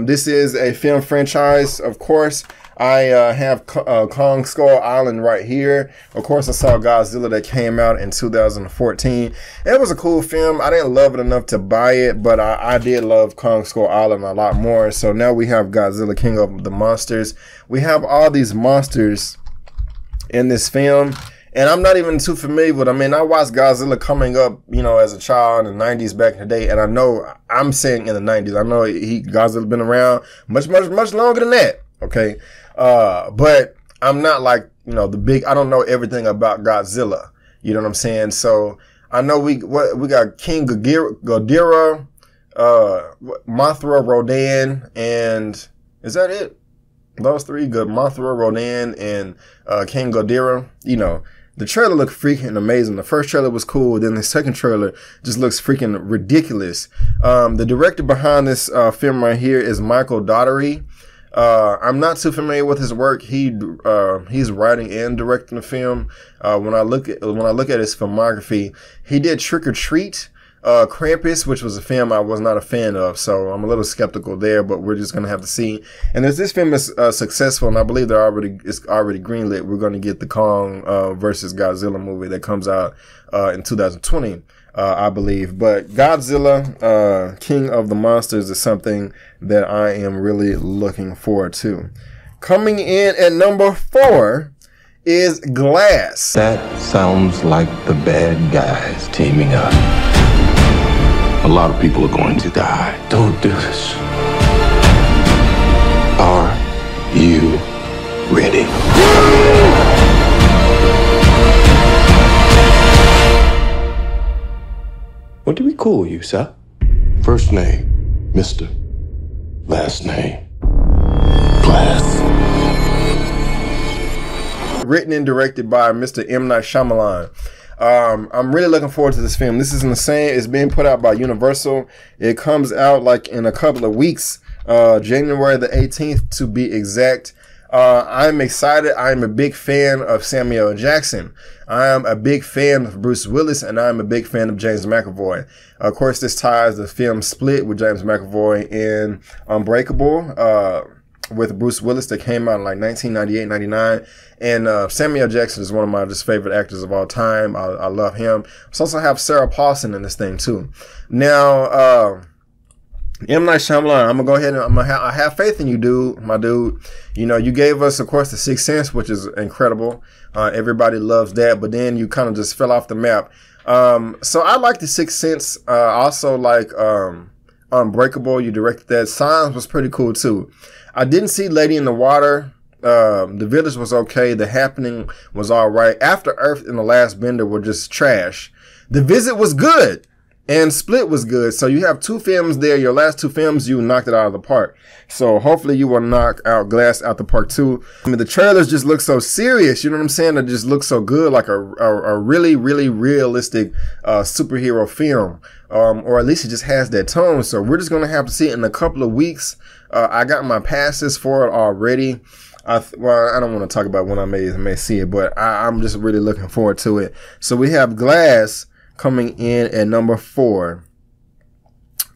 This is a film franchise, of course. I have Kong Skull Island right here. Of course, I saw Godzilla that came out in 2014. It was a cool film. I didn't love it enough to buy it, but I did love Kong Skull Island a lot more. So now we have Godzilla, King of the Monsters. We have all these monsters in this film. And I'm not even too familiar with it. I mean, I watched Godzilla coming up, you know, as a child in the 90s back in the day. And I know, I'm saying in the 90s, I know Godzilla's been around much longer than that. Okay. But I'm not like, you know, I don't know everything about Godzilla. You know what I'm saying? So I know we got King Ghidorah, Mothra, Rodan, and is that it? Those 3, Mothra, Rodan, and King Ghidorah. You know, the trailer looked freaking amazing. The first trailer was cool. Then the second trailer just looks freaking ridiculous. The director behind this film right here is Michael Dougherty. I'm not too familiar with his work. He's writing and directing the film. When I look at his filmography, he did Trick or Treat, Krampus, which was a film I was not a fan of, so I'm a little skeptical there, but we're just gonna have to see. And as this film is successful, and I believe it's already greenlit, we're gonna get the Kong versus Godzilla movie that comes out in 2020. I believe. But Godzilla, King of the Monsters, is something that I am really looking forward to. Coming in at number 4 is Glass. That sounds like the bad guys teaming up. A lot of people are going to die. Don't do this. Are you ready? What do we call you, sir? First name, Mr. Last name, Glass. Written and directed by Mr. M. Night Shyamalan. I'm really looking forward to this film. This is insane. It's being put out by Universal. It comes out like in a couple of weeks, January the 18th to be exact. I'm excited. I'm a big fan of Samuel L. Jackson. I am a big fan of Bruce Willis, and I'm a big fan of James McAvoy. Of course, this ties the film Split with James McAvoy in Unbreakable, with Bruce Willis, that came out in like 1998, 99. And Samuel L. Jackson is one of my just favorite actors of all time. I love him. I also have Sarah Paulson in this thing too. Now, M. Night Shyamalan, I'm gonna go ahead and I have faith in you, dude, my dude. You know, you gave us, of course, The Sixth Sense, which is incredible. Everybody loves that, but then you kind of just fell off the map. So I like The Sixth Sense. Also like Unbreakable. You directed that. Signs was pretty cool too. I didn't see Lady in the Water. The Village was okay. The Happening was all right. After Earth and The Last Bender were just trash. The Visit was good. And Split was good. So you have 2 films there. Your last 2 films, you knocked it out of the park. So hopefully you will knock out Glass out the park too. I mean, the trailers just look so serious. You know what I'm saying? It just looks so good. Like a really, really realistic superhero film. Or at least it just has that tone. So we're just going to have to see it in a couple of weeks. I got my passes for it already. Well, I don't want to talk about when I may see it, but I'm just really looking forward to it. So we have Glass coming in at number 4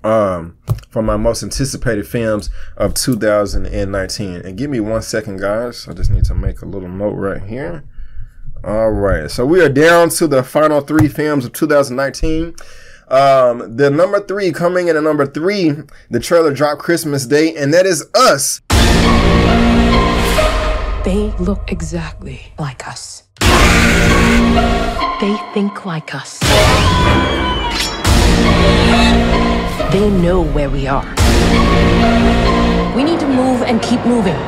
for my most anticipated films of 2019. And give me 1 second, guys. I just need to make a little note right here. All right. So we are down to the final 3 films of 2019. The number 3, coming in at number 3, the trailer dropped Christmas Day, and that is Us. They look exactly like us. They think like us. They know where we are. We need to move and keep moving.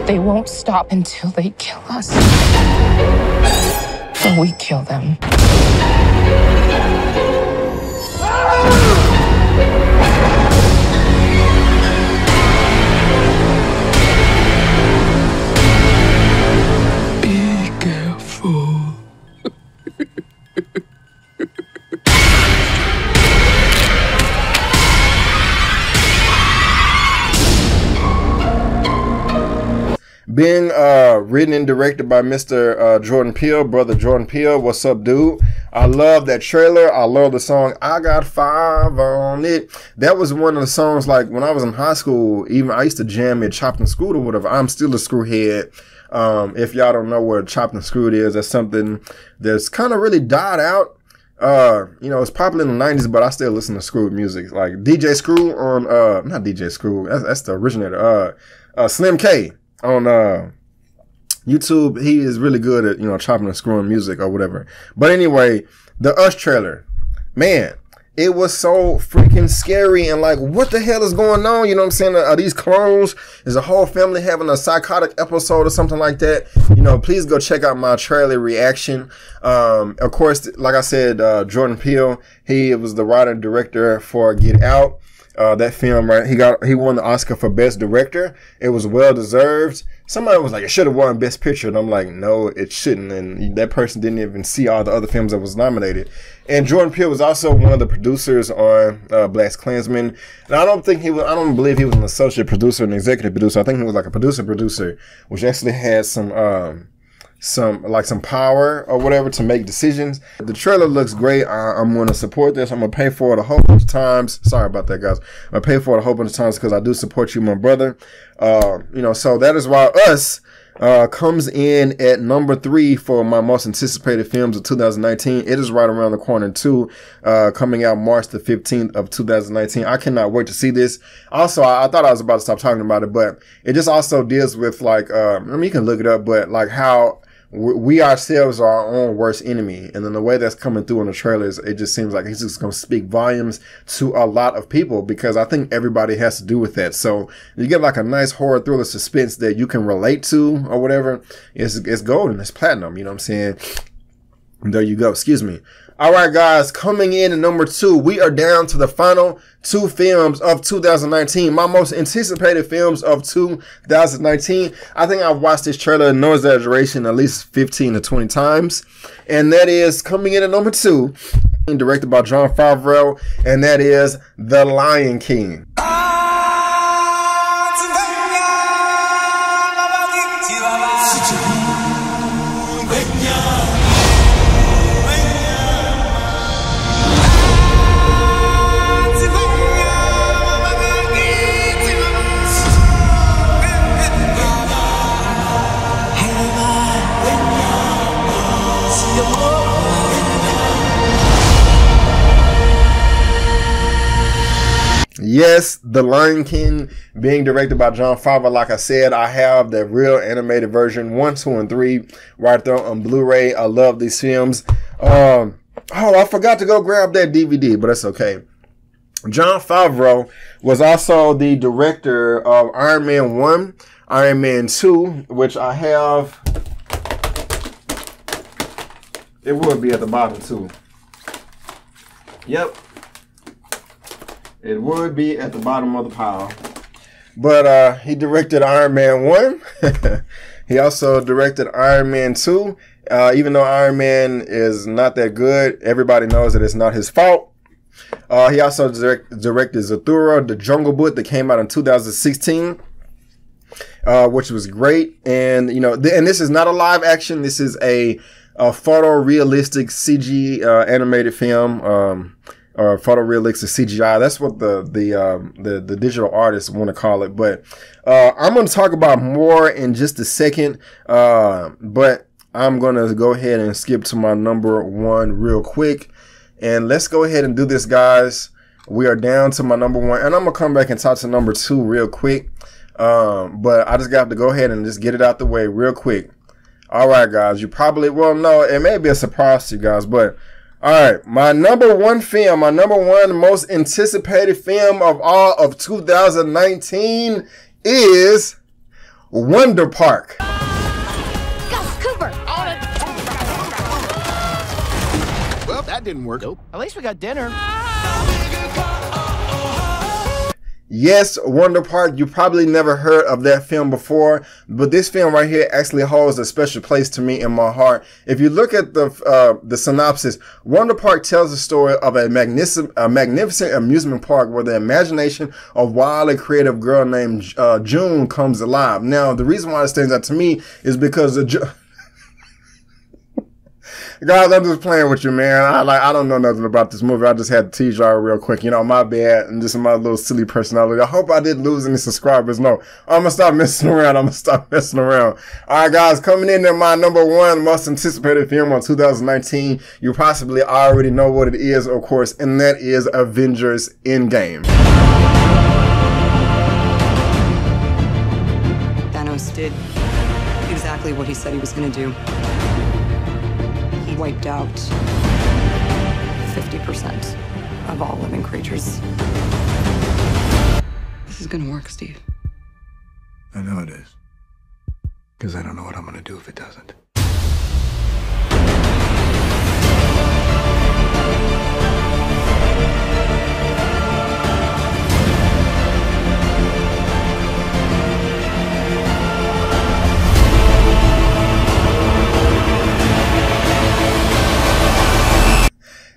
They won't stop until they kill us. Or we kill them. Being written and directed by Mr. Jordan Peele, brother Jordan Peele. What's up, dude? I love that trailer. I love the song I Got 5 on It. That was one of the songs, like when I was in high school, even I used to jam it, Chopped and Screwed or whatever. I'm still a screwhead. If y'all don't know what Chopped and Screwed is, that's something that's kind of really died out. You know, it's popular in the 90s, but I still listen to Screwed music. Like DJ Screw on, not DJ Screw, that's the originator, Slim K on, YouTube. He is really good at, you know, chopping and screwing music or whatever. But anyway, the Us trailer, man, it was so freaking scary and like, what the hell is going on? You know what I'm saying? Are these clones? Is a whole family having a psychotic episode or something like that? You know, please go check out my trailer reaction. Of course, like I said, Jordan Peele, he was the writer and director for Get Out. That film, right? He won the Oscar for Best Director. It was well deserved. Somebody was like, it should have won Best Picture. And I'm like, no, it shouldn't. And that person didn't even see all the other films that was nominated. And Jordan Peele was also one of the producers on BlacKkKlansman. And I don't believe he was an associate producer, an executive producer. I think he was like a producer, which actually had some power or whatever to make decisions. The trailer looks great. I'm going to support this. I'm going to pay for it a whole bunch of times. Sorry about that, guys. I'm going to pay for it a whole bunch of times because I do support you, my brother. You know, so that is why Us, comes in at number 3 for my most anticipated films of 2019. It is right around the corner too, coming out March the 15th of 2019. I cannot wait to see this. Also, I thought I was about to stop talking about it, but it just also deals with like, I mean, you can look it up, but like how we ourselves are our own worst enemy. And then the way that's coming through in the trailers, it just seems like it's just going to speak volumes to a lot of people, because I think everybody has to do with that. So you get like a nice horror thriller suspense that you can relate to or whatever. It's golden. It's platinum. You know what I'm saying? There you go. Excuse me. All right, guys, coming in at number 2, we are down to the final 2 films of 2019. My most anticipated films of 2019. I think I've watched this trailer, no exaggeration, at least 15 to 20 times. And that is coming in at number 2, directed by Jon Favreau, and that is The Lion King. Yes, The Lion King being directed by Jon Favreau. Like I said, I have the real animated version 1, 2, and 3 right there on Blu-ray. I love these films. Oh, I forgot to go grab that DVD, but that's okay. Jon Favreau was also the director of Iron Man 1, Iron Man 2, which I have. It would be at the bottom too. Yep. It would be at the bottom of the pile. But he directed Iron Man 1. He also directed Iron Man 2. Even though Iron Man is not that good, everybody knows that it's not his fault. He also directed Zathura, the Jungle Book, that came out in 2016, which was great. And, you know, and this is not a live action. This is a photorealistic CG animated film. Or photorealistic CGI. That's what the digital artists want to call it. But I'm going to talk about more in just a second. But I'm going to go ahead and skip to my number 1 real quick. And let's go ahead and do this, guys. We are down to my number 1. And I'm going to come back and talk to number 2 real quick. But I just got to go ahead and just get it out the way real quick. All right, guys. You probably, well, no, it may be a surprise to you guys, but all right, my number 1 film, my number 1 most anticipated film of all of 2019 is Wonder Park. Gus Cooper. Well, that didn't work. Nope. At least we got dinner. Yes, Wonder Park. You probably never heard of that film before, but this film right here actually holds a special place to me in my heart. If you look at the synopsis, Wonder Park tells the story of a magnificent amusement park where the imagination of wild and creative girl named June comes alive. Now, the reason why it stands out to me is because guys, I'm just playing with you, man. I don't know nothing about this movie. I just had to tease y'all real quick. You know, my bad. And just my little silly personality. I hope I didn't lose any subscribers. No, I'm going to stop messing around. All right, guys, coming in at my number 1 most anticipated film of 2019. You possibly already know what it is, of course, and that is Avengers In Game. Thanos did exactly what he said he was going to do. Wiped out 50% of all living creatures. This is gonna work, Steve. I know it is. Because I don't know what I'm gonna do if it doesn't.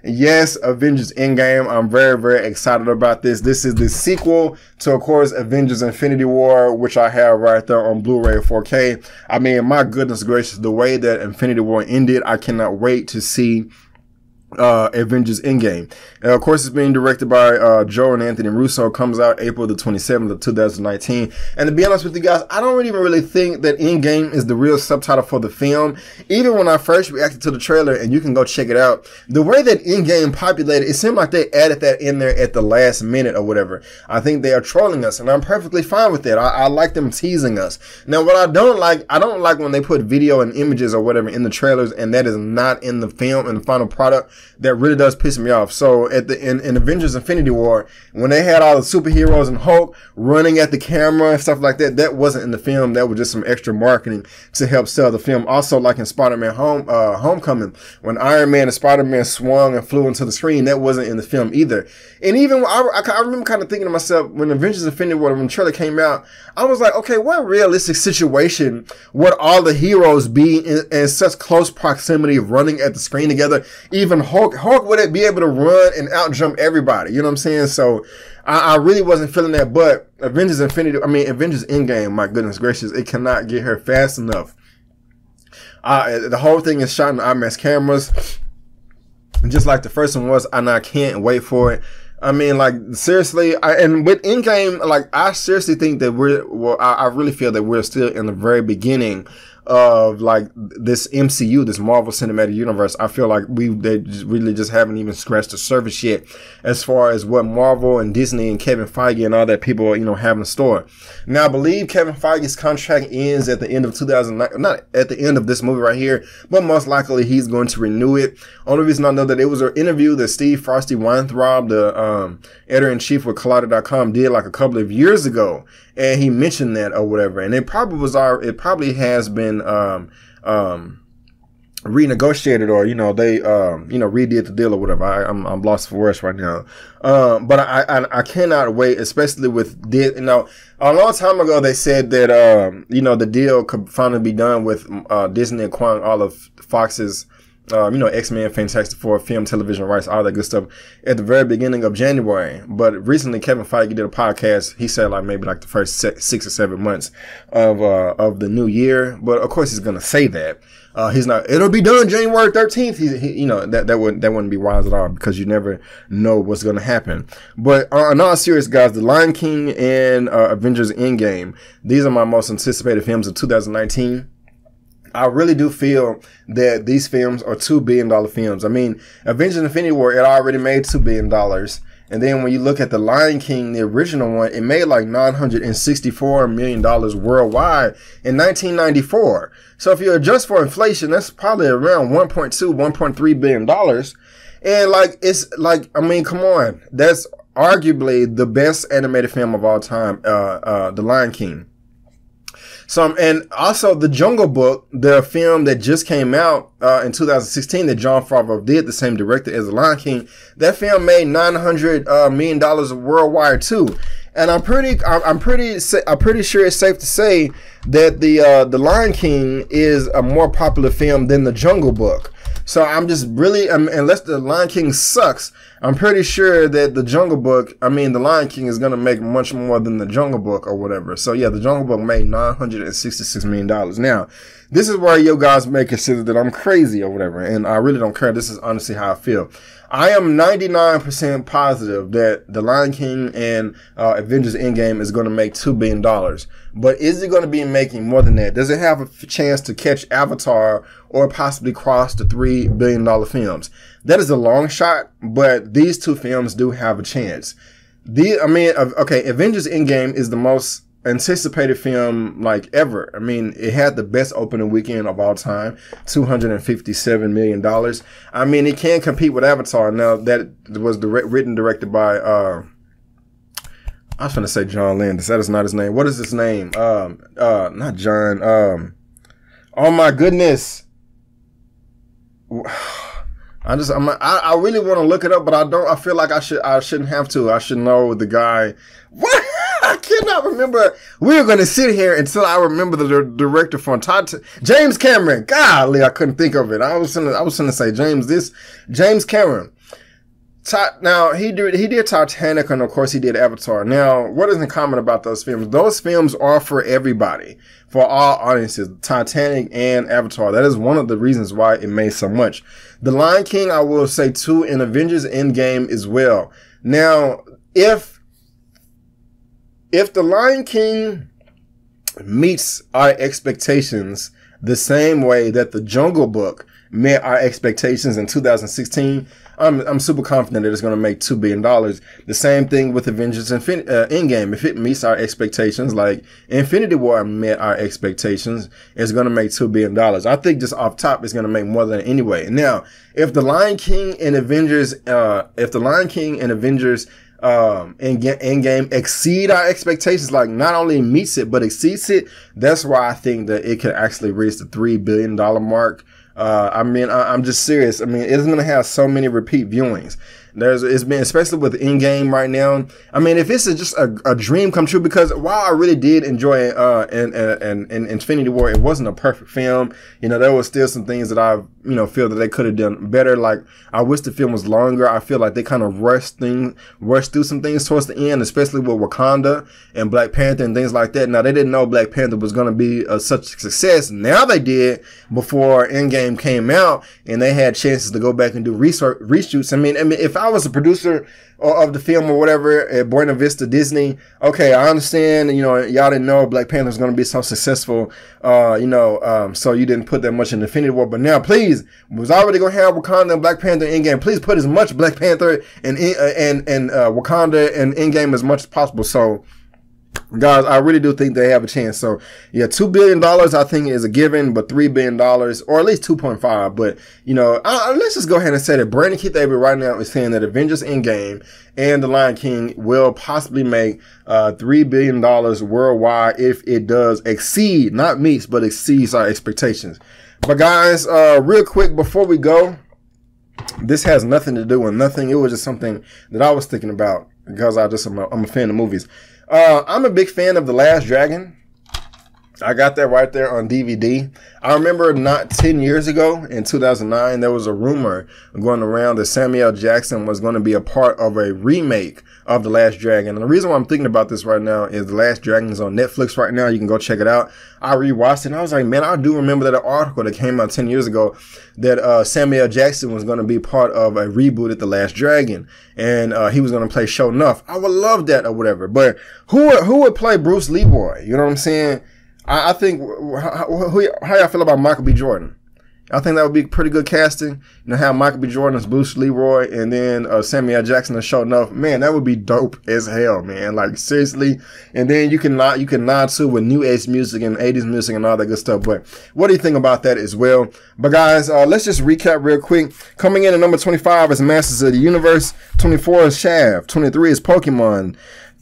Yes, Avengers In Game. I'm very, very excited about this. This is the sequel to, of course, Avengers Infinity War, which I have right there on Blu-ray 4K. I mean, my goodness gracious, the way that Infinity War ended, I cannot wait to see Avengers In Game. And of course, it's being directed by Joe and Anthony Russo. Comes out April the 27th of 2019. And to be honest with you guys, I don't even really think that In Game is the real subtitle for the film. Even when I first reacted to the trailer, and you can go check it out, the way that In Game populated, it seemed like they added that in there at the last minute or whatever. I think they are trolling us, and I'm perfectly fine with that. I like them teasing us. Now, what I don't like when they put video and images or whatever in the trailers, and that is not in the film, in the final product. That really does piss me off. So in Avengers Infinity War, when they had all the superheroes and Hulk running at the camera and stuff like that, that wasn't in the film. That was just some extra marketing to help sell the film. Also, like in Spider-Man Homecoming, when Iron Man and Spider-Man swung and flew into the screen, that wasn't in the film either. And even I remember kind of thinking to myself, when Avengers Infinity War, when the trailer came out, I was like, okay, what realistic situation would all the heroes be in such close proximity of running at the screen together? Even Hulk would be able to run and out-jump everybody. You know what I'm saying? So I really wasn't feeling that. But Avengers In Game, my goodness gracious, it cannot get here fast enough. The whole thing is shot in IMAX cameras, just like the first one was, and I can't wait for it. I mean, like, seriously, and with In Game, like, I seriously think that I really feel that we're still in the very beginning of, like, this MCU, this Marvel Cinematic Universe. I feel like they really just haven't even scratched the surface yet as far as what Marvel and Disney and Kevin Feige and all that people, have in store. Now, I believe Kevin Feige's contract ends at the end of 2009, not at the end of this movie right here, but most likely he's going to renew it. Only reason I know that it was an interview that Steve Frosty Weintraub, the editor-in-chief with Collider.com, did like a couple of years ago. And he mentioned that or whatever. And it probably has been renegotiated, or they redid the deal or whatever. I'm lost for words right now. But I cannot wait, especially with a long time ago they said that the deal could finally be done with Disney acquiring all of Fox's X-Men, Fantastic Four, film, television rights, all that good stuff at the very beginning of January. But recently Kevin Feige did a podcast. He said maybe the first 6 or 7 months of the new year. But of course he's going to say that. He's not, it'll be done January 13th. That wouldn't be wise at all, because you never know what's going to happen. But in all serious, guys, The Lion King and Avengers In Game, these are my most anticipated films of 2019. I really do feel that these films are $2 billion films. I mean, Avengers Infinity War, it already made $2 billion. And then when you look at The Lion King, the original one, it made like $964 million worldwide in 1994. So if you adjust for inflation, that's probably around $1.3 billion. And come on. That's arguably the best animated film of all time, The Lion King. And also The Jungle Book, the film that just came out in 2016 that Jon Favreau did, the same director as The Lion King, that film made $900 million worldwide too. And I'm pretty sure it's safe to say that the Lion King is a more popular film than The Jungle Book. So I'm just really, unless The Lion King sucks, I'm pretty sure that The Lion King is going to make much more than The Jungle Book or whatever. So yeah, The Jungle Book made $966 million. Now, this is where you guys may consider that I'm crazy or whatever, and I really don't care. This is honestly how I feel. I am 99% positive that The Lion King and Avengers In Game is going to make $2 billion. But is it going to be making more than that? Does it have a chance to catch Avatar or possibly cross the $3 billion films? That is a long shot, but these two films do have a chance. Avengers In Game is the most anticipated film ever. I mean, it had the best opening weekend of all time, $257 million. I mean, it can compete with Avatar. Now, that was written, directed by, I was going to say John Landis. That is not his name. What is his name? Not John. Oh my goodness. I really want to look it up, but I don't. I feel like I shouldn't have to. I should know the guy. What? I cannot remember. We're going to sit here until I remember the director from James Cameron. Golly, I couldn't think of it. I was going to say James Cameron. Now he did Titanic, and of course he did Avatar. Now, what is in common about those films? Those films are for everybody, for all audiences. Titanic and Avatar. That is one of the reasons why it made so much. The Lion King, I will say too, and Avengers In Game as well. Now, if The Lion King meets our expectations the same way that The Jungle Book met our expectations in 2016, I'm super confident that it's going to make $2 billion. The same thing with Avengers In Game. If it meets our expectations, like Infinity War met our expectations, it's going to make $2 billion. I think just off top, it's going to make more than anyway. Now, if The Lion King and Avengers, Endgame exceed our expectations, like not only meets it, but exceeds it, that's why I think that it can actually reach the $3 billion mark. I'm just serious. I mean, it's going to have so many repeat viewings. It's been, especially with In-Game right now. I mean, if it's just a dream come true, because while I really did enjoy in Infinity War, it wasn't a perfect film. You know, there was still some things that I, feel that they could have done better. Like, I wish the film was longer. I feel like they kind of rushed through some things towards the end, especially with Wakanda and Black Panther and things like that. Now, they didn't know Black Panther was going to be such a success. Now they did, before Endgame came out, and they had chances to go back and do reshoots. I mean, if I was a producer of the film or whatever at Buena Vista Disney, okay, I understand, y'all didn't know Black Panther was going to be so successful, so you didn't put that much in Infinity War. But now, please, we was already going to have Wakanda and Black Panther in Endgame. Please put as much Black Panther and Wakanda and Endgame as much as possible. So, guys, I really do think they have a chance. So, yeah, $2 billion I think is a given, but $3 billion, or at least 2.5. But, let's just go ahead and say that Brandon Keith Avery right now is saying that Avengers Endgame and The Lion King will possibly make $3 billion worldwide if it does exceed, not meets, but exceeds our expectations. But, guys, real quick before we go, this has nothing to do with nothing. It was just something that I was thinking about because I'm a fan of movies. I'm a big fan of The Last Dragon. I got that right there on DVD. I remember not 10 years ago, in 2009, there was a rumor going around that Samuel Jackson was going to be a part of a remake of The Last Dragon. And the reason why I'm thinking about this right now is The Last Dragon is on Netflix right now. You can go check it out. I rewatched it and I was like, man, I do remember that article that came out 10 years ago that Samuel Jackson was going to be part of a reboot at The Last Dragon. And he was going to play Show Enough. I would love that or whatever. But who would play Bruce Leroy? You know what I'm saying? I think, how y'all feel about Michael B. Jordan? I think that would be pretty good casting. Have Michael B. Jordan as Bruce Leroy and then Samuel Jackson as Show Enough. Man, that would be dope as hell, man. Like, seriously. And then you can nod to with new age music and 80s music and all that good stuff. But what do you think about that as well? But guys, let's just recap real quick. Coming in at number 25 is Masters of the Universe. 24 is Shaft. 23 is Pokemon.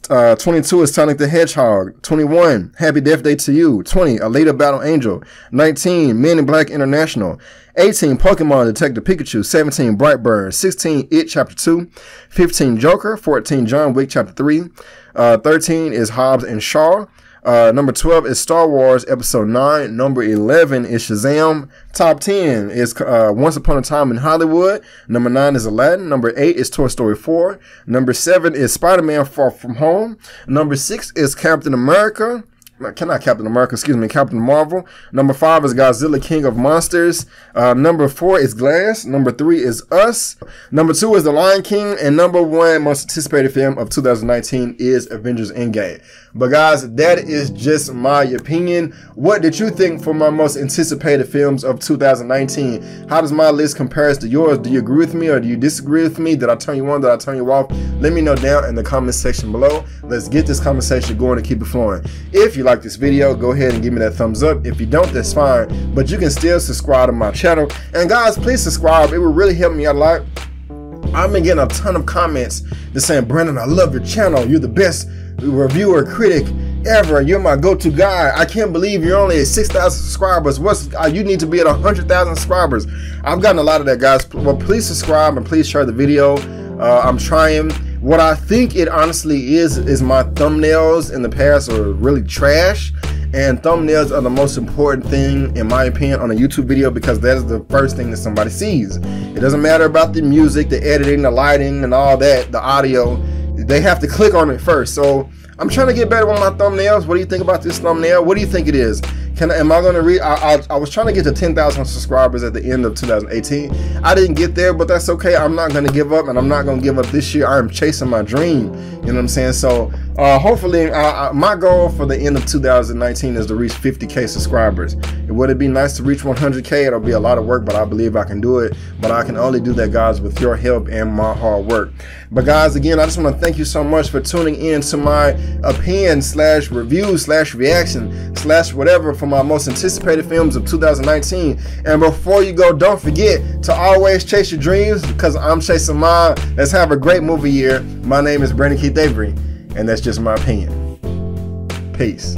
22 is Sonic the Hedgehog. 21, Happy Death Day to You. 20, Alita Battle Angel. 19, Men in Black International. 18, Pokemon Detective Pikachu. 17, Brightburn. 16, It Chapter 2. 15, Joker. 14, John Wick Chapter 3. 13 is Hobbs and Shaw. Number 12 is Star Wars Episode 9. Number 11 is Shazam. Top 10 is Once Upon a Time in Hollywood. Number 9 is Aladdin. Number 8 is Toy Story 4. Number 7 is Spider-Man Far From Home. Number 6 is Captain America. Captain Marvel. Number 5 is Godzilla King of Monsters. Number 4 is Glass. Number 3 is Us. Number 2 is The Lion King. And number 1 most anticipated film of 2019 is Avengers In Game. But guys, that is just my opinion. What did you think for my most anticipated films of 2019? How does my list compare to yours? Do you agree with me or do you disagree with me? Did I turn you on? Did I turn you off? Let me know down in the comment section below. Let's get this conversation going and keep it flowing. If you like this video, go ahead and give me that thumbs up. If you don't, that's fine. But you can still subscribe to my channel. And guys, please subscribe. It will really help me out a lot. I've been getting a ton of comments that saying, Brandon, I love your channel. You're the best reviewer, critic ever. You're my go-to guy. I can't believe you're only at 6,000 subscribers. You need to be at 100,000 subscribers. I've gotten a lot of that, guys. Well, please subscribe and please share the video. I'm trying. What I think it honestly is my thumbnails in the past are really trash. And thumbnails are the most important thing, in my opinion, on a YouTube video, because that is the first thing that somebody sees. It doesn't matter about the music, the editing, the lighting, and all that, the audio. They have to click on it first. So I'm trying to get better with my thumbnails. What do you think about this thumbnail? What do you think it is? Am I going to read? I was trying to get to 10,000 subscribers at the end of 2018. I didn't get there, but that's okay. I'm not going to give up, and I'm not going to give up this year. I'm chasing my dream. You know what I'm saying? So hopefully, my goal for the end of 2019 is to reach 50K subscribers. Would it be nice to reach 100K? It'll be a lot of work, but I believe I can do it. But I can only do that, guys, with your help and my hard work. But guys, again, I just want to thank you so much for tuning in to my opinion / review / reaction / whatever for my most anticipated films of 2019. And before you go, don't forget to always chase your dreams, because I'm chasing mine. Let's have a great movie year. My name is Brandon Keith Avery, and that's just my opinion. Peace.